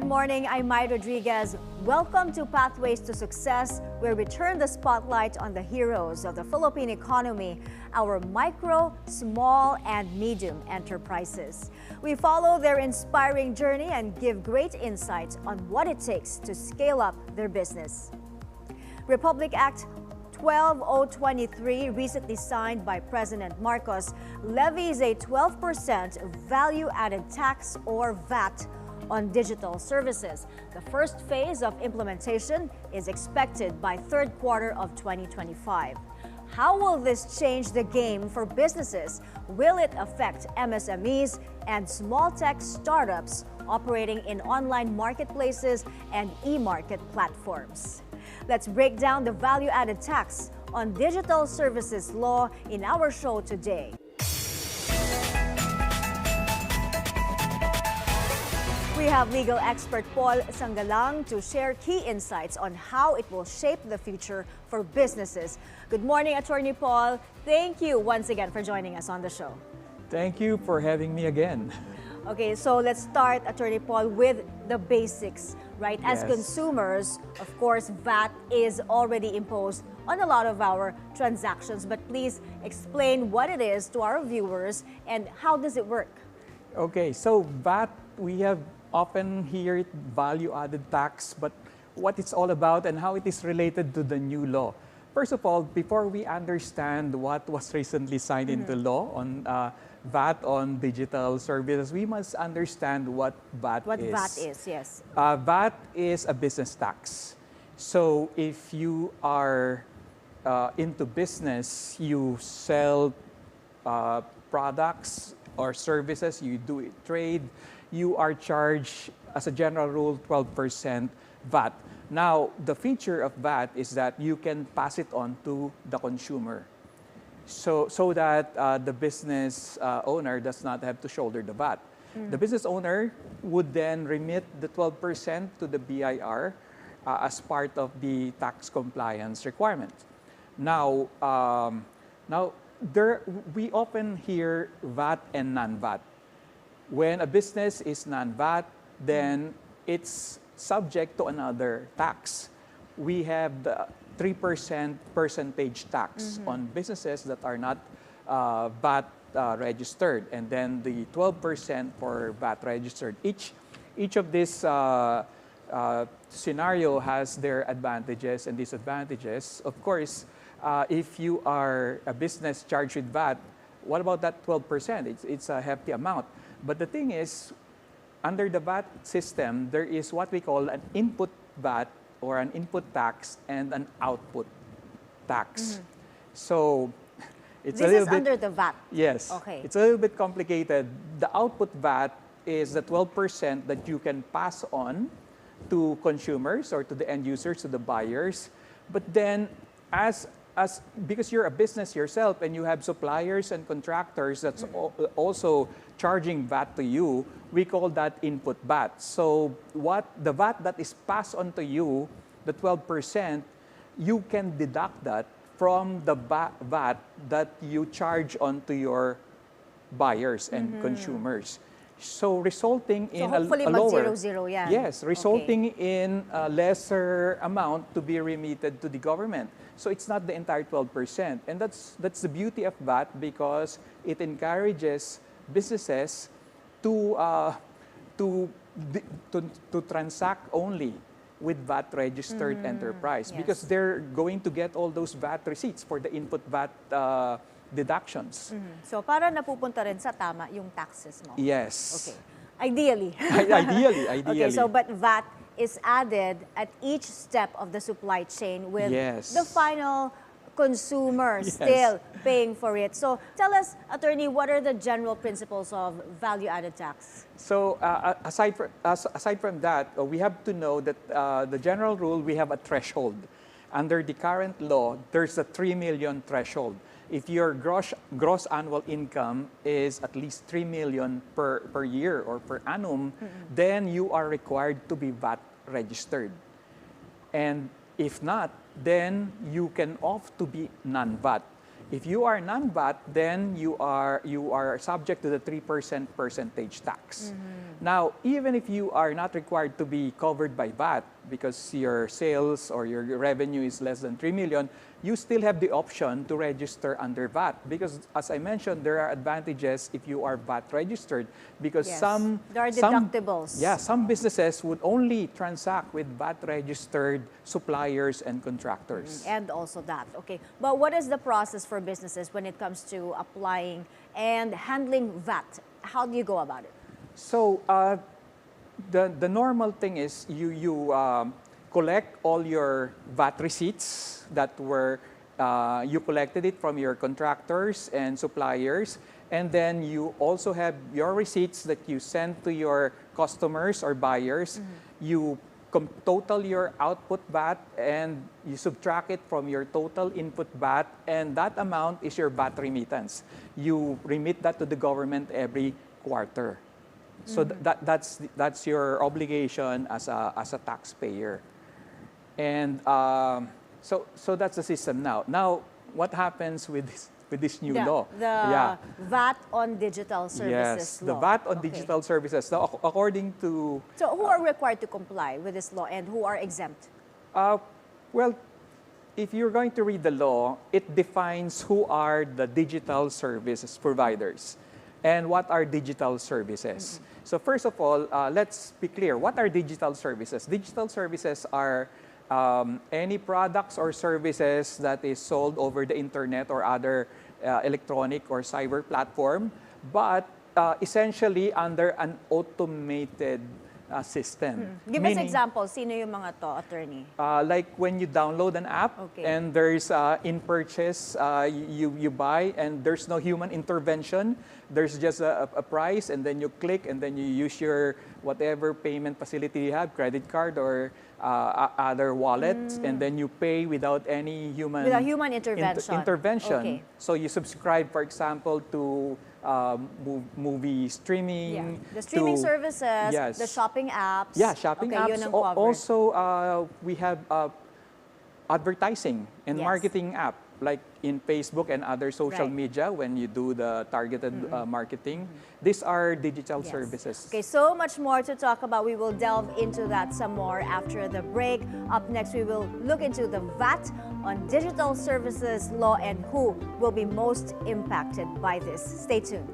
good morning. I'm Mai Rodriguez. Welcome to Pathways to Success, where we turn the spotlight on the heroes of the Philippine economy, our micro, small, and medium enterprises. We follow their inspiring journey and give great insights on what it takes to scale up their business. Republic Act 12023, recently signed by President Marcos, levies a 12% value-added tax or VAT on digital services. The first phase of implementation is expected by third quarter of 2025. How will this change the game for businesses? Will it affect MSMEs and small tech startups operating in online marketplaces and e-market platforms? Let's break down the value-added tax on digital services law in our show today. We have legal expert Pol Sangalang to share key insights on how it will shape the future for businesses. Good morning, Attorney Paul. Thank you once again for joining us on the show. Thank you for having me again. Okay, so let's start, Attorney Paul, with the basics, right? As Yes. consumers, of course, VAT is already imposed on a lot of our transactions, but please explain what it is to our viewers and how does it work? Okay, so VAT, we have often hear it value-added tax, but what it's all about and how it is related to the new law. First of all, before we understand what was recently signed into law on VAT on digital services, we must understand what VAT What is. VAT is, yes. VAT is a business tax. So if you are into business, you sell products or services, you do trade, you are charged, as a general rule, 12% VAT. Now, the feature of VAT is that you can pass it on to the consumer so that the business owner does not have to shoulder the VAT. The business owner would then remit the 12% to the BIR as part of the tax compliance requirement. Now, we often hear VAT and non-VAT. When a business is non-VAT, then it's subject to another tax. We have the 3% percentage tax on businesses that are not VAT registered, and then the 12% for VAT registered. Each of these scenario has their advantages and disadvantages. Of course, if you are a business charged with VAT, what about that 12%? It's a hefty amount. But the thing is, under the VAT system, there is what we call an input VAT or an input tax and an output tax. So it's This a little is bit under the VAT. Yes. Okay. It's a little bit complicated. The output VAT is the 12% that you can pass on to consumers or to the end users, to the buyers. But then because you're a business yourself and you have suppliers and contractors that's also charging VAT to you, we call that input VAT. So what the VAT that is passed on to you, the 12%, you can deduct that from the VAT that you charge on to your buyers and consumers. So resulting in hopefully a lower, mag-zero-zero yan. yes, resulting in a lesser amount to be remitted to the government. So it's not the entire 12%, and that's the beauty of VAT, because it encourages businesses to transact only with VAT registered enterprise, yes. because they're going to get all those VAT receipts for the input VAT deductions. So para napupunta rin sa tama yung taxes mo. Yes. Okay. Ideally. Ideally. Okay, so but VAT is added at each step of the supply chain with Yes. the final consumer Yes. still paying for it. So tell us, Attorney, what are the general principles of value-added tax? So aside from that, we have to know that the general rule, we have a threshold. Under the current law, there's a 3 million threshold. If your gross annual income is at least 3 million per year or per annum, then you are required to be VAT registered. And if not, then you can opt to be non-VAT. If you are non-VAT, then you are subject to the 3% percentage tax. Now, even if you are not required to be covered by VAT because your sales or your revenue is less than 3 million, you still have the option to register under VAT because, as I mentioned, there are advantages if you are VAT registered because Yes. some There are deductibles. some businesses would only transact with VAT registered suppliers and contractors. And also that, okay. But what is the process for businesses when it comes to applying and handling VAT? How do you go about it? So the normal thing is you collect all your VAT receipts that were you collected it from your contractors and suppliers, and then you also have your receipts that you send to your customers or buyers. You total your output VAT and you subtract it from your total input VAT, and that amount is your VAT remittance. You remit that to the government every quarter. So that's your obligation as a taxpayer, and so that's the system now. Now, what happens with this new law? The VAT on digital services yes, law. the VAT on Okay. digital services. Now, according to So who are required to comply with this law and who are exempt? well, if you're going to read the law, it defines who are the digital services providers. And what are digital services? So first of all, let's be clear. What are digital services? Digital services are any products or services that is sold over the internet or other electronic or cyber platform, but essentially under an automated system. Give us examples. Sino yung mga to, attorney? Like when you download an app and there's in purchase, you buy and there's no human intervention. There's just a price and then you click and then you use your whatever payment facility you have, credit card or other wallets, and then you pay without any human intervention. Okay. So you subscribe, for example, to movie streaming, the streaming services, yes, the shopping apps. Yeah, shopping apps. Yun ang covered. Also, we have advertising and Yes. marketing app, like in Facebook and other social Right. media when you do the targeted marketing. These are digital Yes. services. Okay, so much more to talk about. We will delve into that some more after the break. Up next, we will look into the VAT on digital services law and who will be most impacted by this. Stay tuned.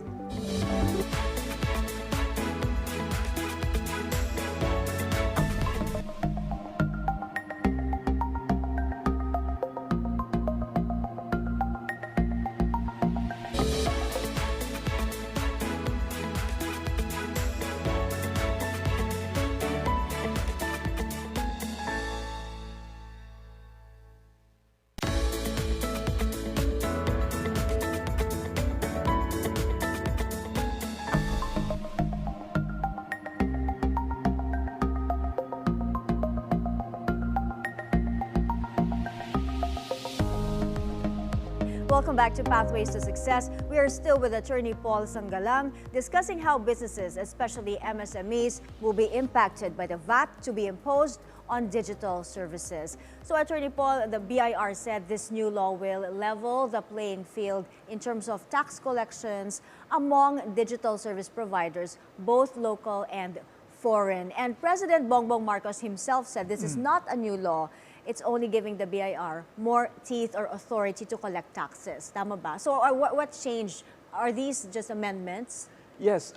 Welcome back to Pathways to Success. We are still with attorney Pol Sangalang discussing how businesses, especially MSMEs, will be impacted by the VAT to be imposed on digital services. So attorney Pol, the BIR said this new law will level the playing field in terms of tax collections among digital service providers, both local and foreign. And President Bongbong Marcos himself said this is not a new law. It's only giving the BIR more teeth or authority to collect taxes. Tama ba? So what changed? Are these just amendments? Yes,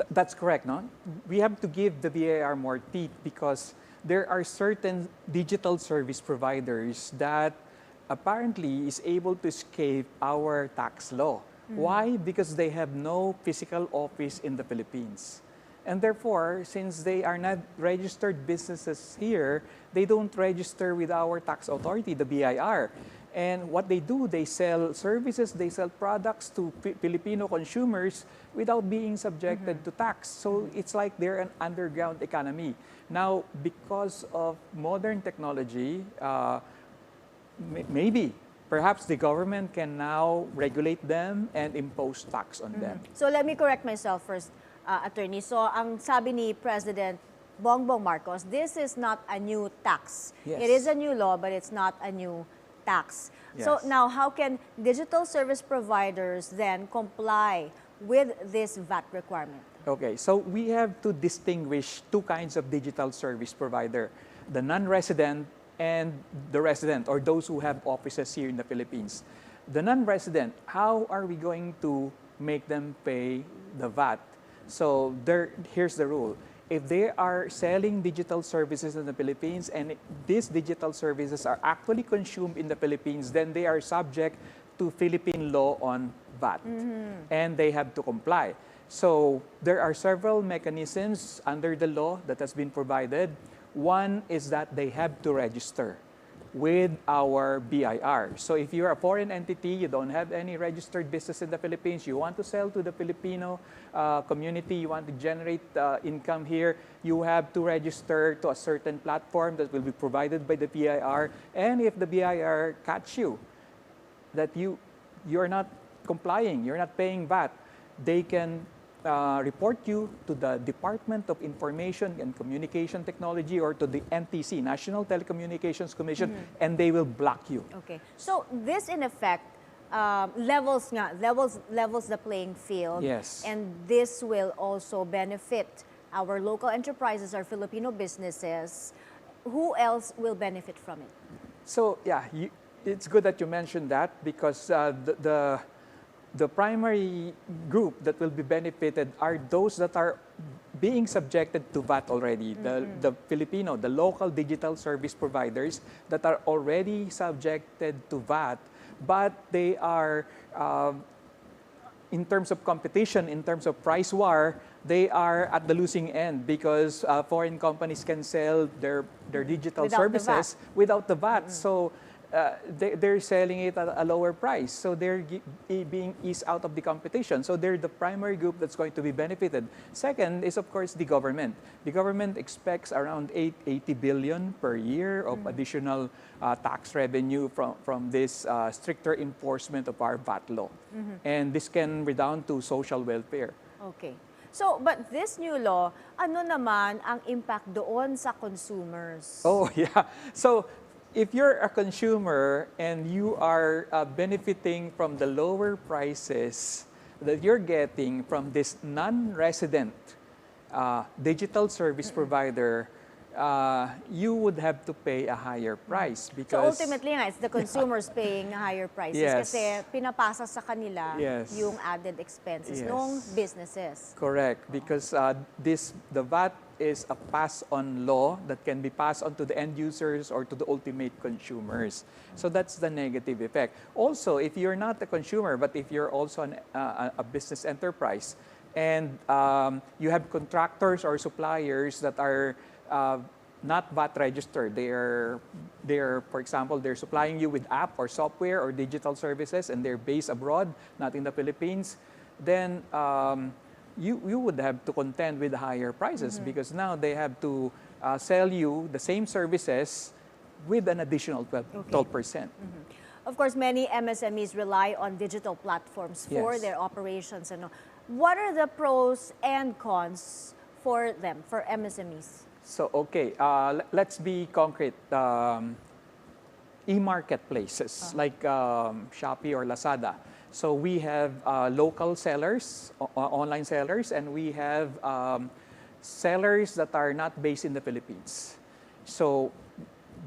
that's correct. No? We have to give the BIR more teeth because there are certain digital service providers that apparently is able to escape our tax law. Why? Because they have no physical office in the Philippines. And therefore, since they are not registered businesses here, they don't register with our tax authority, the BIR. And what they do, they sell services, they sell products to Filipino consumers without being subjected to tax. So it's like they're an underground economy. Now, because of modern technology, perhaps the government can now regulate them and impose tax on them. So let me correct myself first, attorney. So ang sabi ni President Bongbong Marcos, this is not a new tax. Yes. It is a new law, but it's not a new tax. So Yes. now, how can digital service providers then comply with this VAT requirement? Okay, so we have to distinguish two kinds of digital service provider, the non-resident and the resident, or those who have offices here in the Philippines. The non-resident, how are we going to make them pay the VAT? So here's the rule. If they are selling digital services in the Philippines and these digital services are actually consumed in the Philippines, then they are subject to Philippine law on VAT, and they have to comply. So there are several mechanisms under the law that has been provided. One is that they have to register with our BIR. So if you're a foreign entity, you don't have any registered business in the Philippines, you want to sell to the Filipino community, you want to generate income here, you have to register to a certain platform that will be provided by the BIR. And if the BIR catch you that you're not complying, you're not paying VAT, they can report you to the Department of Information and Communication Technology or to the NTC, National Telecommunications Commission, and they will block you. Okay. So this, in effect, levels the playing field. Yes. And this will also benefit our local enterprises, our Filipino businesses. Who else will benefit from it? So yeah, it's good that you mentioned that, because the primary group that will be benefited are those that are being subjected to VAT already. The Filipino, the local digital service providers that are already subjected to VAT, but they are, in terms of competition, in terms of price war, they are at the losing end, because foreign companies can sell their digital Without services without the VAT. So they're selling it at a lower price. So they're being eased out of the competition. So they're the primary group that's going to be benefited. Second is, of course, the government. The government expects around 80 billion per year of additional tax revenue from this stricter enforcement of our VAT law. And this can redound to social welfare. Okay. So, but this new law, ano naman ang impact doon sa consumers? Oh, yeah. So, if you're a consumer and you are benefiting from the lower prices that you're getting from this non-resident digital service provider, you would have to pay a higher price, because So ultimately nga, it's the consumers paying higher prices Yes. kasi pinapasa sa kanila Yes. yung added expenses Yes. ng businesses. correct, because the VAT is a pass-on law that can be passed on to the end users or to the ultimate consumers. So that's the negative effect. Also, if you're not a consumer, but if you're also a business enterprise, and you have contractors or suppliers that are not VAT registered, they're, for example, they're supplying you with app or software or digital services, and they're based abroad, not in the Philippines, then you would have to contend with higher prices, because now they have to sell you the same services with an additional 12%. Of course, many MSMEs rely on digital platforms for Yes. their operations. Ano. What are the pros and cons for them, for MSMEs? So, okay, let's be concrete. E-marketplaces like Shopee or Lazada. So we have local sellers, online sellers, and we have sellers that are not based in the Philippines. So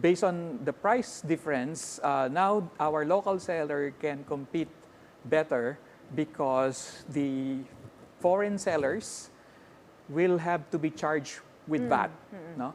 based on the price difference, now our local seller can compete better, because the foreign sellers will have to be charged with VAT. No?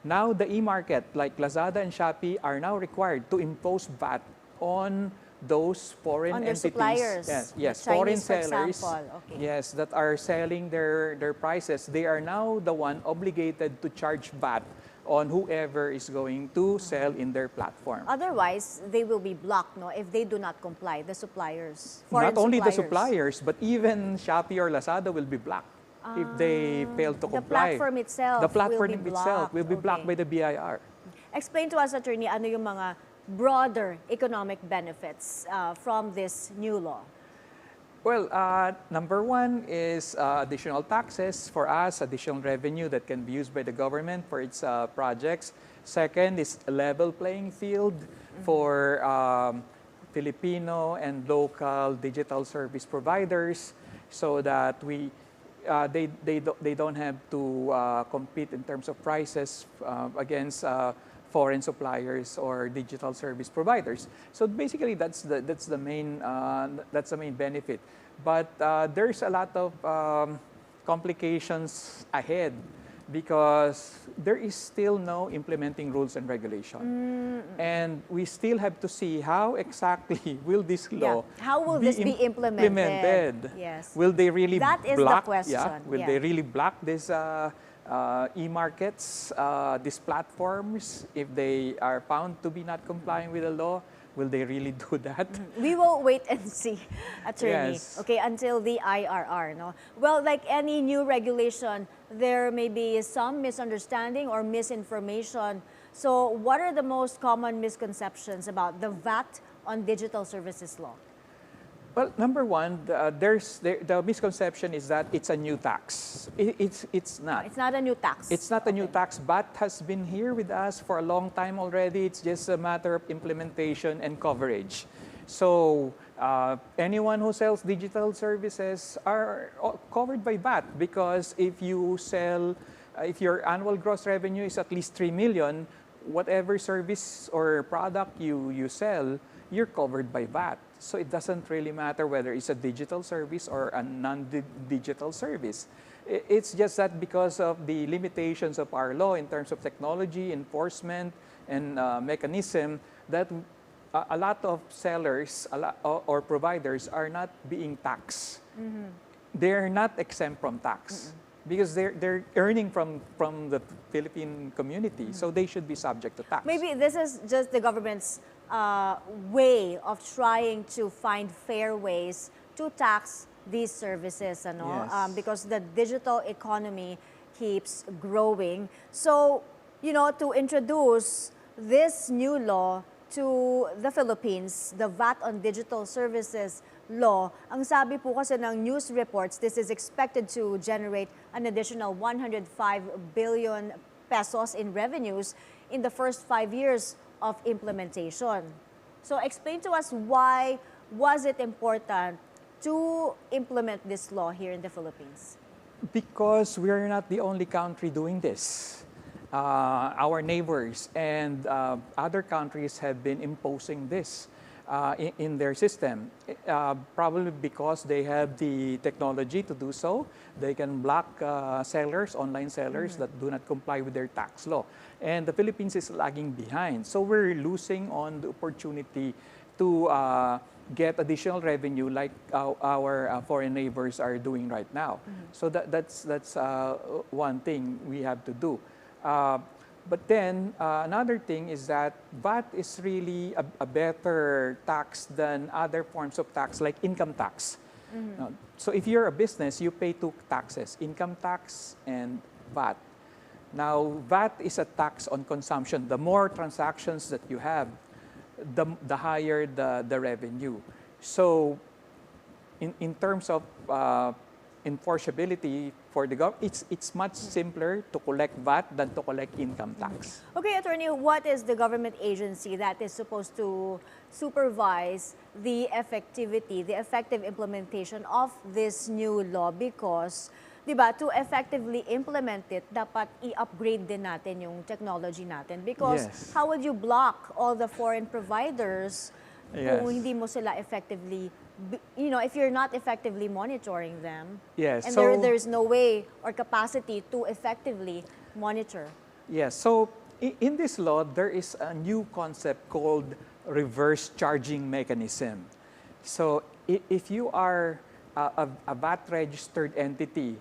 Now the e-market like Lazada and Shopee are now required to impose VAT on those foreign On their entities. suppliers, Yes, the foreign Chinese, for sellers. example. Okay. Yes, that are selling their prices. They are now the one obligated to charge VAT on whoever is going to sell in their platform. Otherwise, they will be blocked, no, if they do not comply, the suppliers. Foreign Not only the suppliers. suppliers, but even Shopee or Lazada will be blocked if they fail to The comply. platform itself The platform will be itself will be blocked blocked. by the BIR. Explain to us, attorney, ano yung mga broader economic benefits from this new law? Well, number one is additional taxes for us, additional revenue that can be used by the government for its projects. Second is a level playing field. for Filipino and local digital service providers, so that they don't have to compete in terms of prices against foreign suppliers or digital service providers. So basically, that's the main benefit. But there's a lot of complications ahead, because there is still no implementing rules and regulation. And we still have to see how exactly will this law How will this be implemented? Yes. Will they really That is block, the question. Will they really block these e-markets, these platforms, if they are found to be not complying with the law? Will they really do that? We will wait and see, attorney. Yes. Okay, until the IRR, no? Well, like any new regulation, there may be some misunderstanding or misinformation. So what are the most common misconceptions about the VAT on digital services law? Well, number one, the misconception is that it's a new tax. It's not. It's not a new tax. It's not a new tax. VAT has been here with us for a long time already. It's just a matter of implementation and coverage. So anyone who sells digital services are covered by VAT, because if you sell, if your annual gross revenue is at least 3 million, whatever service or product you sell, you're covered by VAT. So it doesn't really matter whether it's a digital service or a non-digital service. It's just that because of the limitations of our law in terms of technology, enforcement, and mechanism, that a lot of sellers or providers are not being taxed. They're not exempt from tax. Because they're earning from the Philippine community, so they should be subject to tax. Maybe this is just the government's way of trying to find fair ways to tax these services, Yes. because the digital economy keeps growing. So, to introduce this new law to the Philippines, the VAT on digital services law, ang sabi po kasi ng news reports, this is expected to generate an additional 105 billion pesos in revenues in the first 5 years of implementation. So explain to us, why was it important to implement this law here in the Philippines? Because we are not the only country doing this. Our neighbors and other countries have been imposing this in their system. Probably because they have the technology to do so. They can block sellers, online sellers that do not comply with their tax law. And the Philippines is lagging behind. So we're losing on the opportunity to get additional revenue like our foreign neighbors are doing right now. So that's one thing we have to do. But then another thing is that VAT is really a better tax than other forms of tax like income tax. So if you're a business, you pay 2 taxes, income tax and VAT. Now, VAT is a tax on consumption. The more transactions that you have, the higher the revenue. So in terms of enforceability for the government, it's much simpler to collect VAT than to collect income tax. Okay, Attorney, what is the government agency that is supposed to supervise the effective implementation of this new law? Because, di ba, to effectively implement it, dapat i-upgrade din natin yung technology natin. Because how would you block all the foreign providers kung hindi mo sila effectively, if you're not effectively monitoring them? Yes. And So there's no way or capacity to effectively monitor. yes. So in this law, there is a new concept called reverse charging mechanism. So if you are a VAT-registered entity,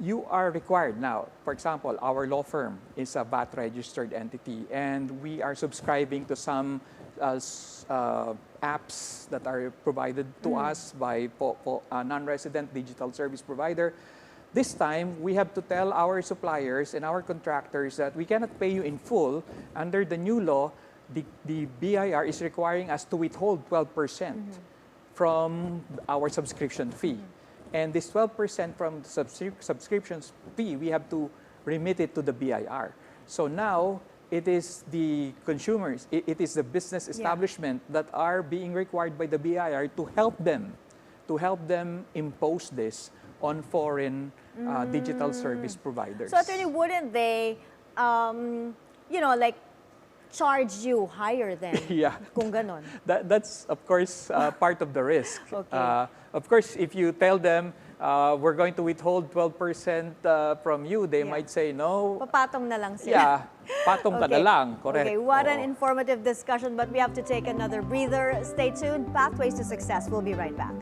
you are required now. For example, our law firm is a VAT-registered entity, and we are subscribing to some apps that are provided to us by a non-resident digital service provider. This time, we have to tell our suppliers and our contractors that we cannot pay you in full. Under the new law, the BIR is requiring us to withhold 12% from our subscription fee. And this 12% from the subscription fee, we have to remit it to the BIR. So now, it is the consumers, it is the business establishment that are being required by the BIR to help them impose this on foreign digital service providers. So, attorney, wouldn't they, like charge you higher than kung ganon? That's, of course, part of the risk. Okay. Of course, if you tell them, we're going to withhold 12% from you, they might say no. Papatong na lang sila. Yeah, patong ka na lang. Correct. Okay, what an informative discussion, but we have to take another breather. Stay tuned. Pathways to Success. We'll be right back.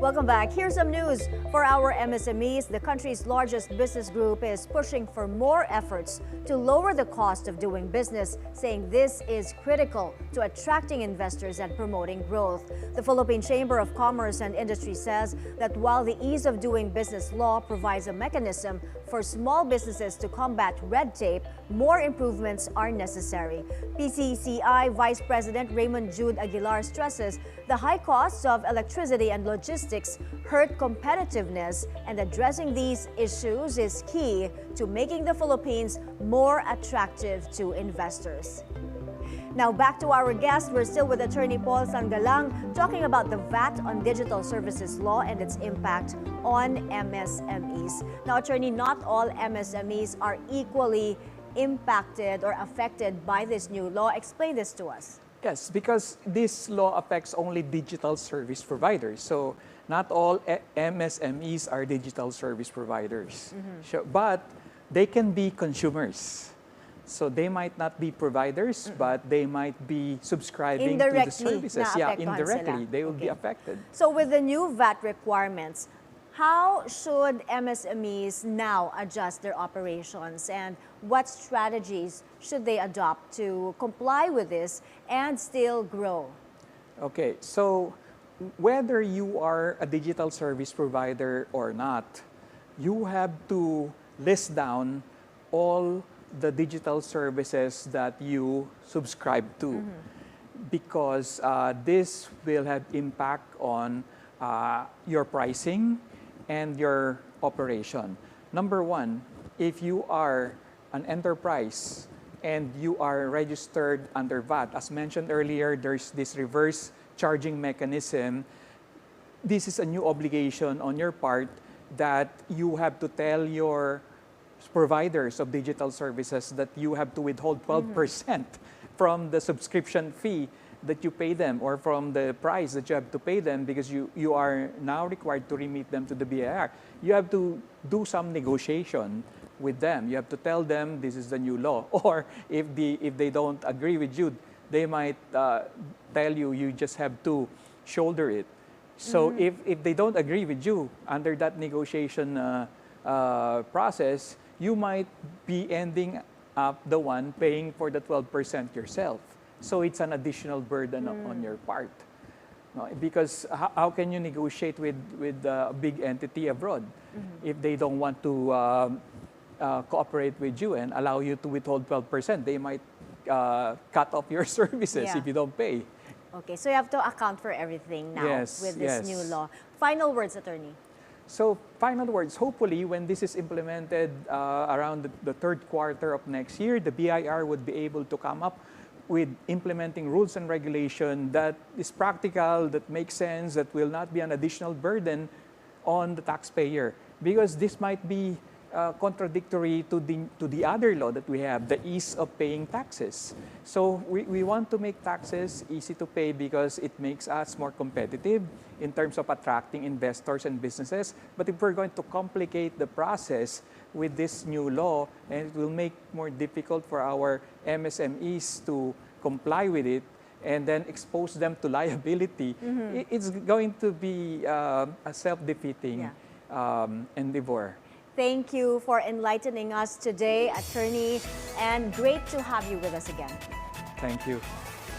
Welcome back. Here's some news for our MSMEs. The country's largest business group is pushing for more efforts to lower the cost of doing business, saying this is critical to attracting investors and promoting growth. The Philippine Chamber of Commerce and Industry says that while the ease of doing business law provides a mechanism for small businesses to combat red tape, more improvements are necessary. PCCI Vice President Raymond Jude Aguilar stresses the high costs of electricity and logistics hurt competitiveness, and addressing these issues is key to making the Philippines more attractive to investors. Now back to our guest. We're still with attorney Pol Sangalang talking about the VAT on digital services law and its impact on MSMEs. Now, attorney, not all MSMEs are equally impacted or affected by this new law. Explain this to us. Yes, because this law affects only digital service providers. So not all MSMEs are digital service providers. But they can be consumers. So they might not be providers, but they might be subscribing to the services. Indirectly, they will be affected. So with the new VAT requirements, how should MSMEs now adjust their operations, and what strategies should they adopt to comply with this and still grow? Okay, so whether you are a digital service provider or not, you have to list down all the digital services that you subscribe to, because this will have impact on your pricing and your operation. Number one, if you are an enterprise and you are registered under VAT, as mentioned earlier, there's this reverse charging mechanism. This is a new obligation on your part that you have to tell your providers of digital services that you have to withhold 12% from the subscription fee that you pay them, or from the price that you have to pay them, because you are now required to remit them to the BIR. You have to do some negotiation with them. You have to tell them this is the new law. Or if they don't agree with you, they might tell you you just have to shoulder it. So if they don't agree with you under that negotiation process, you might be ending up the one paying for the 12% yourself. So it's an additional burden on your part. No, because how can you negotiate with a big entity abroad if they don't want to cooperate with you and allow you to withhold 12%? They might cut off your services if you don't pay. Okay, so you have to account for everything now with this new law. Final words, attorney. So final words, hopefully when this is implemented around the third quarter of next year, the BIR would be able to come up with implementing rules and regulation that is practical, that makes sense, that will not be an additional burden on the taxpayer. Because this might be contradictory to the other law that we have, the ease of paying taxes. So we want to make taxes easy to pay because it makes us more competitive in terms of attracting investors and businesses. But if we're going to complicate the process with this new law, and it will make more difficult for our MSMEs to comply with it and then expose them to liability, it's going to be a self-defeating endeavor. Thank you for enlightening us today, attorney, and great to have you with us again. Thank you.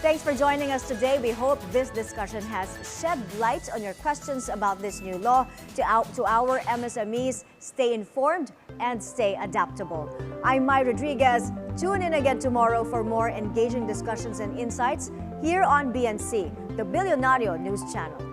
Thanks for joining us today. We hope this discussion has shed light on your questions about this new law. To our MSMEs, stay informed and stay adaptable. I'm Mai Rodriguez. Tune in again tomorrow for more engaging discussions and insights here on BNC, the Billionario News Channel.